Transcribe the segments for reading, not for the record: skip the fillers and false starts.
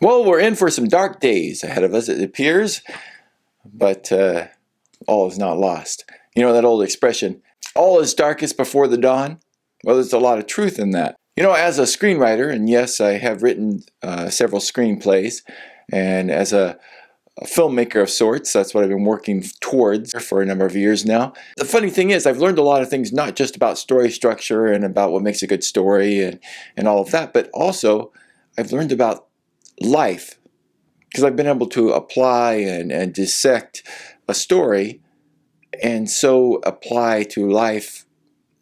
Well, we're in for some dark days ahead of us, it appears, but all is not lost. You know that old expression, all is darkest before the dawn? Well, there's a lot of truth in that. You know, as a screenwriter, and yes, I have written several screenplays, and as a filmmaker of sorts, that's what I've been working towards for a number of years now. The funny thing is, I've learned a lot of things, not just about story structure and about what makes a good story and all of that, but also I've learned about life, because I've been able to apply and dissect a story and so apply to life,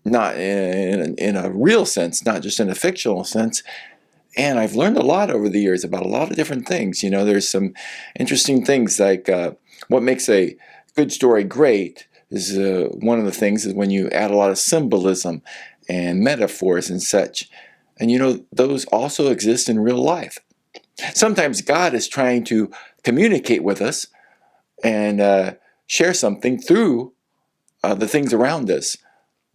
not in a real sense, not just in a fictional sense. And I've learned a lot over the years about a lot of different things. You know, there's some interesting things like what makes a good story great is one of the things is when you add a lot of symbolism and metaphors and such. And you know, those also exist in real life. Sometimes God is trying to communicate with us and share something through the things around us.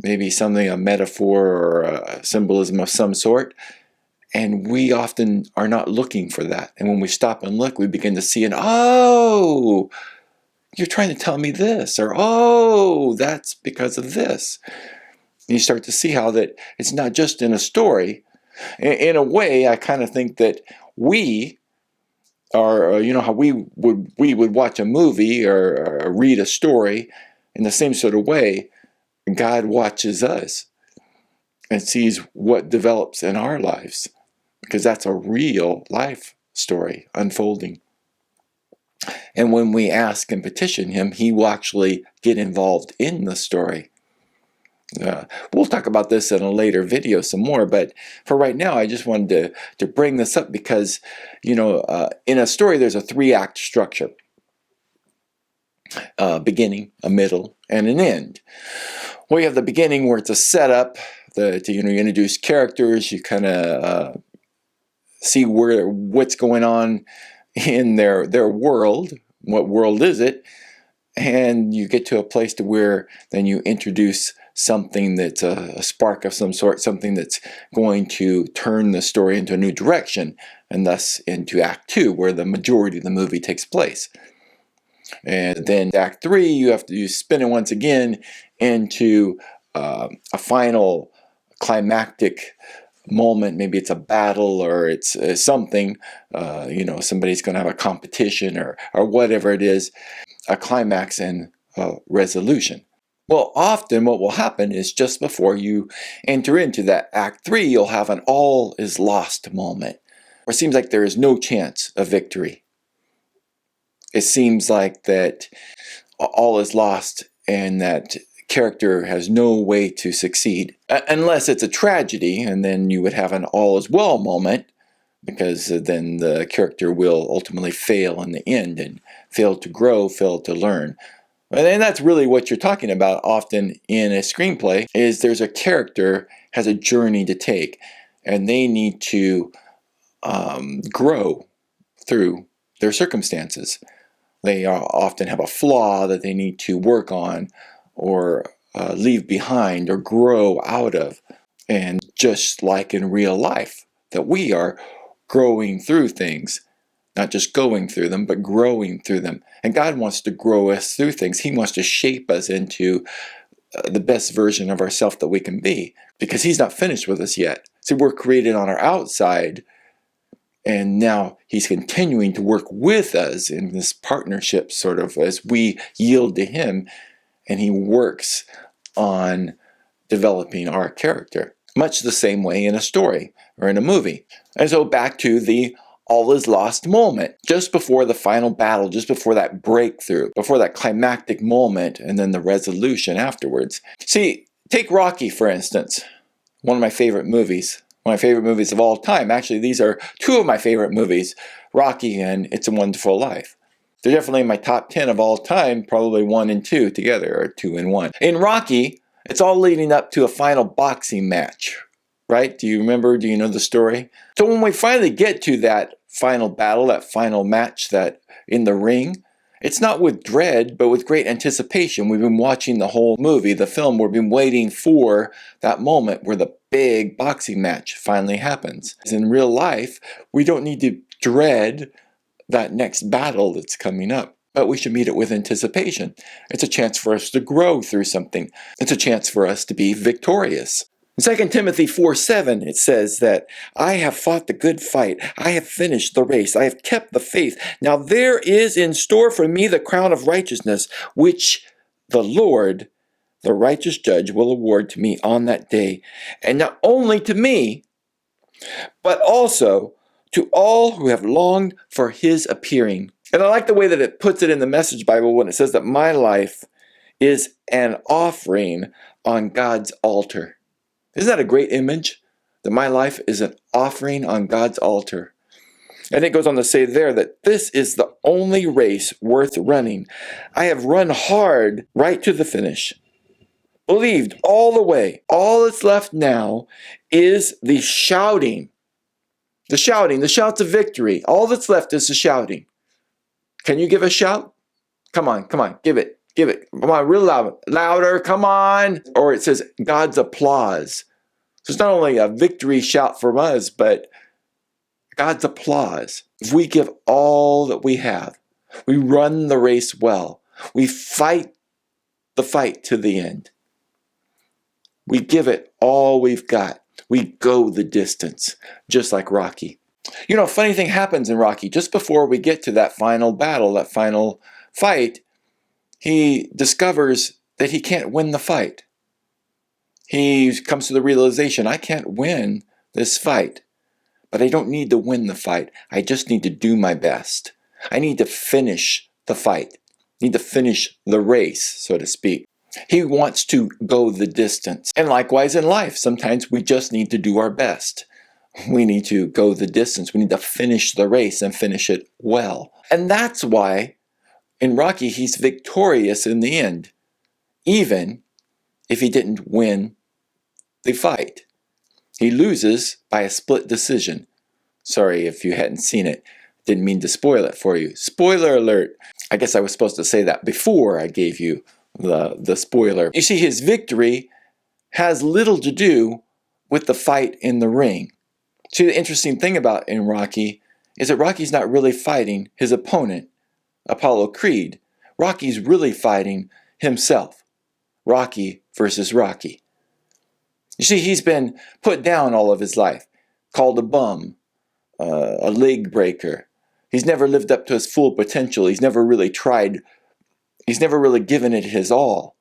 Maybe something, a metaphor or a symbolism of some sort. And we often are not looking for that. And when we stop and look, we begin to see, oh, you're trying to tell me this, or oh, that's because of this. And you start to see how that it's not just in a story. In a way, I kind of think that we are, you know, how we would watch a movie or read a story in the same sort of way. God watches us and sees what develops in our lives, because that's a real life story unfolding. And when we ask and petition Him, He will actually get involved in the story. We'll talk about this in a later video some more, but for right now I just wanted to bring this up because, you know, in a story there's a 3-act structure. Beginning, a middle, and an end. Well, you have the beginning where it's a setup, you introduce characters, you kind of see what's going on in their world, what world is it, and you get to a place to where then you introduce something that's a spark of some sort, something that's going to turn the story into a new direction, and thus into Act 2, where the majority of the movie takes place. And then Act 3, you spin it once again into a final climactic moment. Maybe it's a battle or it's something, somebody's going to have a competition or whatever it is, a climax and a resolution. Well, often what will happen is just before you enter into that Act 3, you'll have an all is lost moment, where it seems like there is no chance of victory. It seems like that all is lost and that character has no way to succeed. Unless it's a tragedy, and then you would have an all is well moment, because then the character will ultimately fail in the end and fail to grow, fail to learn. And that's really what you're talking about often in a screenplay, is there's a character has a journey to take, and they need to grow through their circumstances. They often have a flaw that they need to work on or leave behind or grow out of. And just like in real life, that we are growing through things, not just going through them, but growing through them. And God wants to grow us through things. He wants to shape us into the best version of ourselves that we can be, because He's not finished with us yet. See, we're created on our outside, and now He's continuing to work with us in this partnership, sort of, as we yield to Him, and He works on developing our character. Much the same way in a story or in a movie. And so back to the all is lost moment, just before the final battle, just before that breakthrough, before that climactic moment, and then the resolution afterwards. See, take Rocky, for instance, one of my favorite movies. One of my favorite movies of all time. Actually, these are two of my favorite movies, Rocky and It's a Wonderful Life. They're definitely in my top 10 of all time, probably 1 and 2 together, or 2 and 1. In Rocky, it's all leading up to a final boxing match, right? Do you remember? Do you know the story? So when we finally get to that final battle, that final match, that in the ring, it's not with dread, but with great anticipation. We've been watching the whole movie, the film. We've been waiting for that moment where the big boxing match finally happens. In real life, we don't need to dread that next battle that's coming up. But we should meet it with anticipation. It's a chance for us to grow through something. It's a chance for us to be victorious. In 2 Timothy 4:7, it says that I have fought the good fight. I have finished the race. I have kept the faith. Now there is in store for me the crown of righteousness, which the Lord, the righteous judge, will award to me on that day. And not only to me, but also to all who have longed for his appearing. And I like the way that it puts it in the Message Bible when it says that my life is an offering on God's altar. Isn't that a great image? That my life is an offering on God's altar. And it goes on to say there that this is the only race worth running. I have run hard right to the finish. Believed all the way. All that's left now is the shouting. The shouting, the shouts of victory. All that's left is the shouting. Can you give a shout? Come on, give it. Give it. Come on, real loud. Louder, come on. Or it says God's applause. So it's not only a victory shout from us, but God's applause. If we give all that we have, we run the race well, we fight the fight to the end, we give it all we've got, we go the distance, just like Rocky. You know, a funny thing happens in Rocky. Just before we get to that final battle, that final fight, he discovers that he can't win the fight. He comes to the realization, I can't win this fight, but I don't need to win the fight. I just need to do my best. I need to finish the fight. I need to finish the race, so to speak. He wants to go the distance. And likewise in life, sometimes we just need to do our best. We need to go the distance. We need to finish the race and finish it well. And that's why in Rocky, he's victorious in the end, even if he didn't win the fight. He loses by a split decision. Sorry if you hadn't seen it. Didn't mean to spoil it for you. Spoiler alert. I guess I was supposed to say that before I gave you the spoiler. You see, his victory has little to do with the fight in the ring. See, the interesting thing about in Rocky is that Rocky's not really fighting his opponent, Apollo Creed. Rocky's really fighting himself. Rocky versus Rocky. You see, he's been put down all of his life, called a bum, a leg breaker. He's never lived up to his full potential. He's never really tried. He's never really given it his all.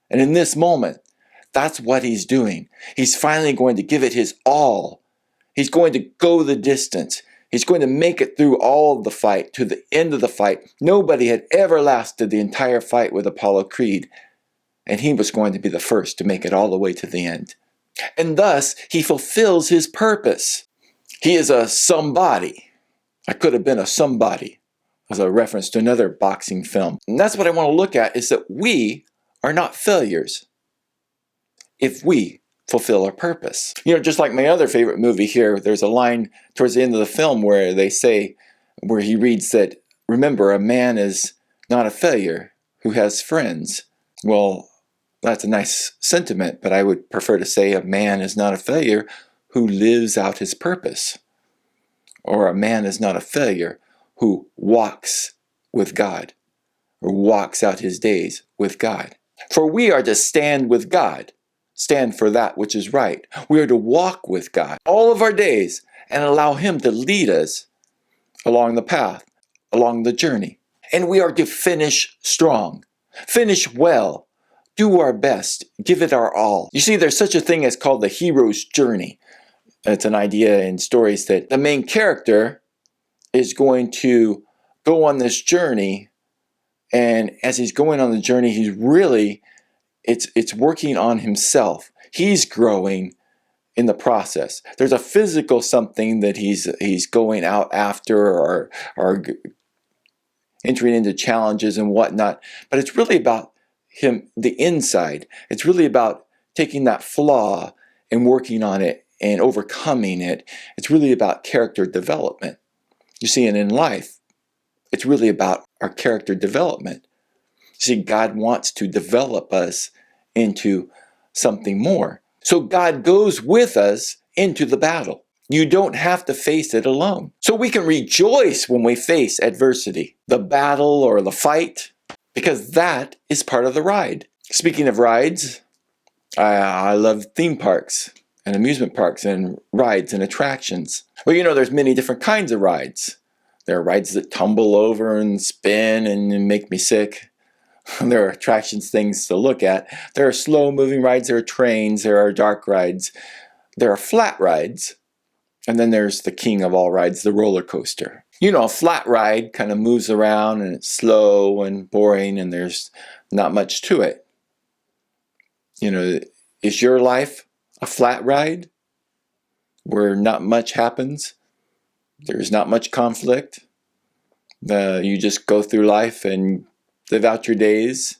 And in this moment, that's what he's doing. He's finally going to give it his all. He's going to go the distance. He's going to make it through all of the fight, to the end of the fight. Nobody had ever lasted the entire fight with Apollo Creed. And he was going to be the first to make it all the way to the end. And thus, he fulfills his purpose. He is a somebody. I could have been a somebody, as a reference to another boxing film. And that's what I want to look at, is that we are not failures if we fulfill our purpose. You know, just like my other favorite movie here, there's a line towards the end of the film where they say, where he reads that, remember, a man is not a failure who has friends. Well, that's a nice sentiment, but I would prefer to say a man is not a failure who lives out his purpose. Or a man is not a failure who walks with God, or walks out his days with God. For we are to stand with God, stand for that which is right. We are to walk with God all of our days and allow him to lead us along the path, along the journey. And we are to finish strong, finish well, do our best, give it our all. You see, there's such a thing as called the hero's journey. It's an idea in stories that the main character is going to go on this journey, and as he's going on the journey, he's really, it's working on himself. He's growing in the process. There's a physical something that he's going out after, or entering into challenges and whatnot, but it's really about him, the inside. It's really about taking that flaw and working on it and overcoming it. It's really about character development. You see, and in life, it's really about our character development. You see, God wants to develop us into something more. So God goes with us into the battle. You don't have to face it alone. So we can rejoice when we face adversity, the battle or the fight, because that is part of the ride. Speaking of rides, I love theme parks and amusement parks and rides and attractions. Well, you know, there's many different kinds of rides. There are rides that tumble over and spin and make me sick. There are attractions, things to look at. There are slow-moving rides, there are trains, there are dark rides. There are flat rides. And then there's the king of all rides, the roller coaster. You know, a flat ride kind of moves around and it's slow and boring and there's not much to it. You know, is your life a flat ride where not much happens? There's not much conflict? You just go through life and live out your days,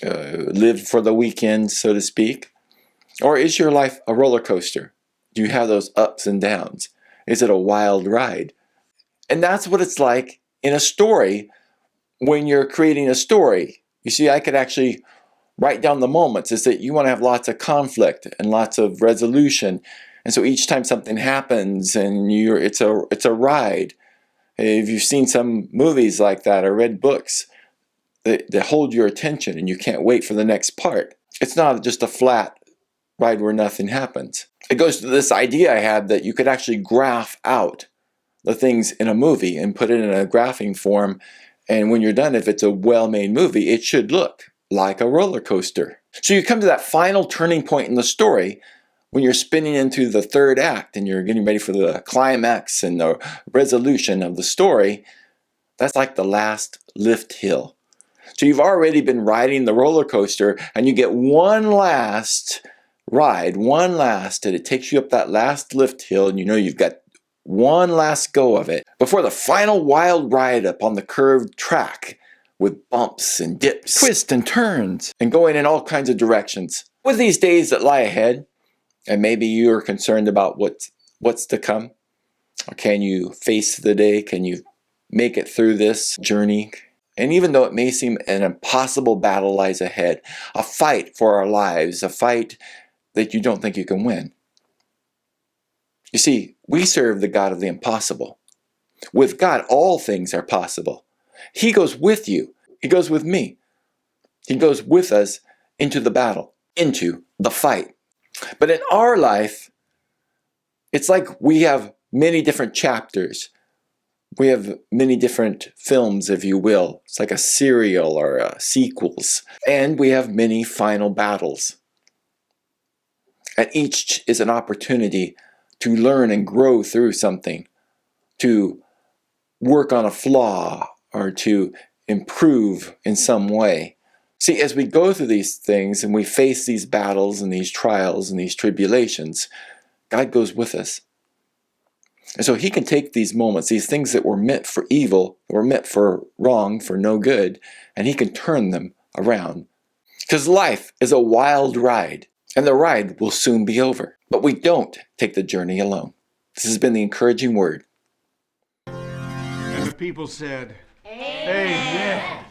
live for the weekend, so to speak? Or is your life a roller coaster? Do you have those ups and downs? Is it a wild ride? And that's what it's like in a story when you're creating a story. You see, I could actually write down the moments. Is that you want to have lots of conflict and lots of resolution. And so each time something happens and it's a ride. If you've seen some movies like that or read books that hold your attention and you can't wait for the next part. It's not just a flat ride where nothing happens. It goes to this idea I had that you could actually graph out the things in a movie and put it in a graphing form, and when you're done, if it's a well-made movie, it should look like a roller coaster. So you come to that final turning point in the story when you're spinning into the third act and you're getting ready for the climax and the resolution of the story. That's like the last lift hill. So you've already been riding the roller coaster and you get one last ride, and it takes you up that last lift hill, and you know you've got one last go of it before the final wild ride up on the curved track with bumps and dips, twists and turns, and going in all kinds of directions. With these days that lie ahead, and maybe you're concerned about what's to come, or can you face the day? Can you make it through this journey? And even though it may seem an impossible battle lies ahead, a fight for our lives, a fight that you don't think you can win. You see, we serve the God of the impossible. With God, all things are possible. He goes with you. He goes with me. He goes with us into the battle, into the fight. But in our life, it's like we have many different chapters. We have many different films, if you will. It's like a serial or sequels. And we have many final battles. And each is an opportunity to learn and grow through something, to work on a flaw, or to improve in some way. See, as we go through these things and we face these battles and these trials and these tribulations, God goes with us. And so He can take these moments, these things that were meant for evil, that were meant for wrong, for no good, and He can turn them around. Because life is a wild ride, and the ride will soon be over. But we don't take the journey alone. This has been the encouraging word. And the people said, Amen.